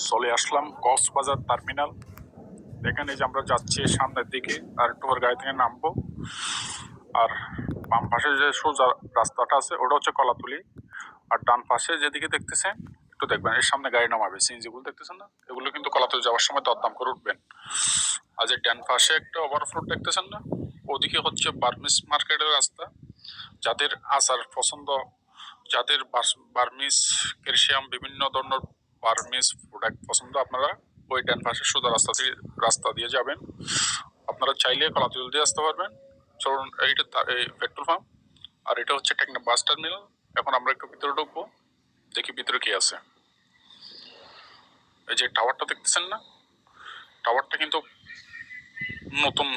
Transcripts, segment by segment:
চলে আসলাম কক্সবাজার টার্মিনাল। এখানে যে আমরা যাচ্ছি সামনের দিকে, আর একটু গাড়ি থেকে নামবো। আর বাম পাশে যে সোজা রাস্তাটা আছে ওটা হচ্ছে কলাতুলি, আর ডান পাশে যেদিকে দেখতেছেন একটু দেখবেন, এর সামনে গাড়ি নামাবে সিএনজি গুলো দেখতেছেন না, এগুলো কিন্তু কলাতুলি যাওয়ার সময় দরদাম করে উঠবেন। আর যে ডান পাশে একটা ওভারফ্লোট দেখতেছেন না, ওদিকে হচ্ছে বার্মিস মার্কেটের রাস্তা। যাদের আচার পছন্দ, যাদের বার্মিস ক্যালসিয়াম বিভিন্ন ধরনের বার্মিস প্রোডাক্ট পছন্দ, আপনারা ওই ডান পাশে সোজা রাস্তা দিয়ে যাবেন। আপনারা চাইলে কলাতুলি দিয়ে আসতে পারবেন। চলুন, এইটা এই পেট্রোল পাম্প, আর এটা হচ্ছে টেকনা বাস টার্মিনাল। এখন আমরা একটু ভিতরে ঢুকবো, দেখি ভিতরে কি আছে। এই যে টাওয়ারটা দেখতেছেন না, টাওয়ারটা কিন্তু নতুন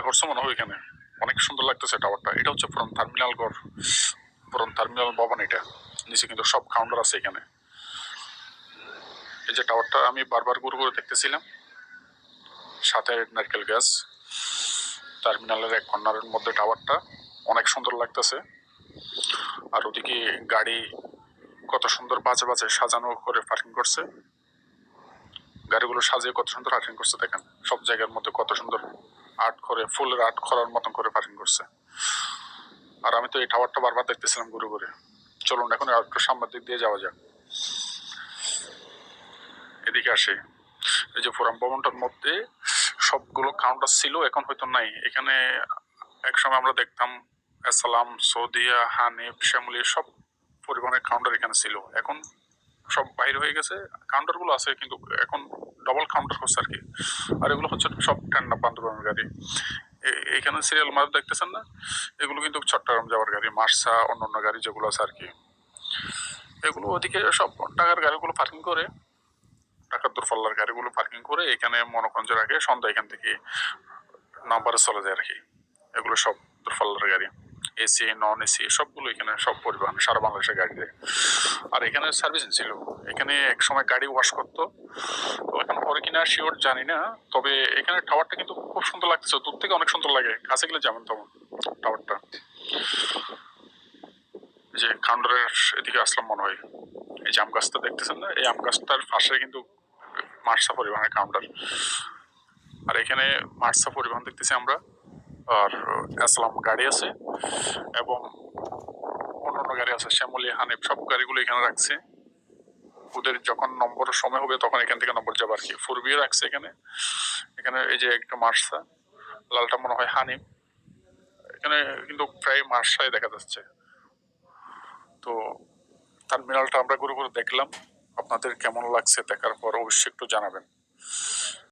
করছে মনে হয়। এখানে অনেক সুন্দর লাগতেছে টাওয়ারটা। এটা হচ্ছে পুরান টার্মিনাল ঘর, পুরান টার্মিনাল ভবন। এটা নিচে কিন্তু সব কাউন্টার আছে এখানে। এই যে টাওয়ারটা আমি বারবার ঘুরে ঘুরে দেখতেছিলাম, সাথে নারকেল গাছ। টার্মিনালের এক কর্নারের মধ্যে টাওয়ারটা অনেক সুন্দর লাগতেছে। আর ওদিকে গাড়ি কত সুন্দর বাজে বাজে সাজানো করে পার্কিং করছে। গাড়িগুলো সাজিয়ে কত সুন্দর পার্কিং করছে দেখেন। সব জায়গার মধ্যে কত সুন্দর আর্ট করে, ফুলের আর্ট করার মতন করে পার্কিং করছে। আর আমি তো এই টাওয়ারটা বারবার দেখতেছিলাম ঘুরে ঘুরে। চলুন এখন একটু সামনের দিক দিয়ে যাওয়া যাক। এদিকে আসে, এই যে পুরান ভবনটার মধ্যে সবগুলো কাউন্টার ছিল, এখন হয়তো নাই। এখানে একসময় আমরা দেখতাম সালাম, সৌদিয়া, হানিফ, শ্যামলি সব পরিবহনের কাউন্টার এখানে ছিল। এখন সব বাইরে হয়ে গেছে। কাউন্টার গুলো আছে কিন্তু এখন ডবল কাউন্টার হচ্ছে আর কি। আর এগুলো হচ্ছে সব ঠান্ডা বান্দরবানের গাড়ি। এখানে সিরিয়াল মার্ক দেখতেছেন না, এগুলো কিন্তু চট্টগ্রাম যাওয়ার গাড়ি, মার্সা অন্যান্য গাড়ি যেগুলো আছে আর কি। এগুলো ওদিকে সব টাকার গাড়িগুলো পার্কিং করে, টাকার দূরপাল্লার গাড়িগুলো পার্কিং করে এখানে মনোকঞ্জ রাখে। সন্ধ্যা এখান থেকে নাম্বারে চলে যায় আর কি। এগুলো সব দূরপাল্লার গাড়ি, এসি নন এসি সবগুলো এখানে, সব পরিবহন সারা বাংলাদেশের গাড়ি দেয়। আর এখানে সার্ভিসিং ছিল, এখানে এক সময় গাড়ি ওয়াশ করতো। তো এখন পরে কিনা শিওর জানি না, তবে এখানে টাওয়ারটা কিন্তু খুব সুন্দর লাগতেছে। দূর থেকে অনেক সুন্দর লাগে, কাছে গেলে যেমন তেমন টাওয়ারটা। যে কাউন্টারের এদিকে আসলাম মনে হয়, এই যে আম গাছটা দেখতেছেন না, এই আম গাছটার পাশে কিন্তু মার্সা পরিবহনের কাউন্টার। আর এখানে মার্সা পরিবহন দেখতেছি আমরা, আর আসলাম গাড়ি আছে এবং অন্যান্য গাড়ি আছে, শ্যামলী, হানিফ সব গাড়িগুলো এখানে রাখছে। ওদের যখন নম্বর সময় হবে তখন এখান থেকে নম্বর যাবে আর কি। ফোর বিয়ে রাখছে এখানে। এখানে এই যে একটা মার্সা, লালটা মনে হয় হানিফ। এখানে কিন্তু প্রায় মার্সাই দেখা যাচ্ছে। তো টার্মিনালটা আমরা ঘুরে ঘুরে দেখলাম, আপনাদের কেমন লাগছে দেখার পর অবশ্যই একটু জানাবেন।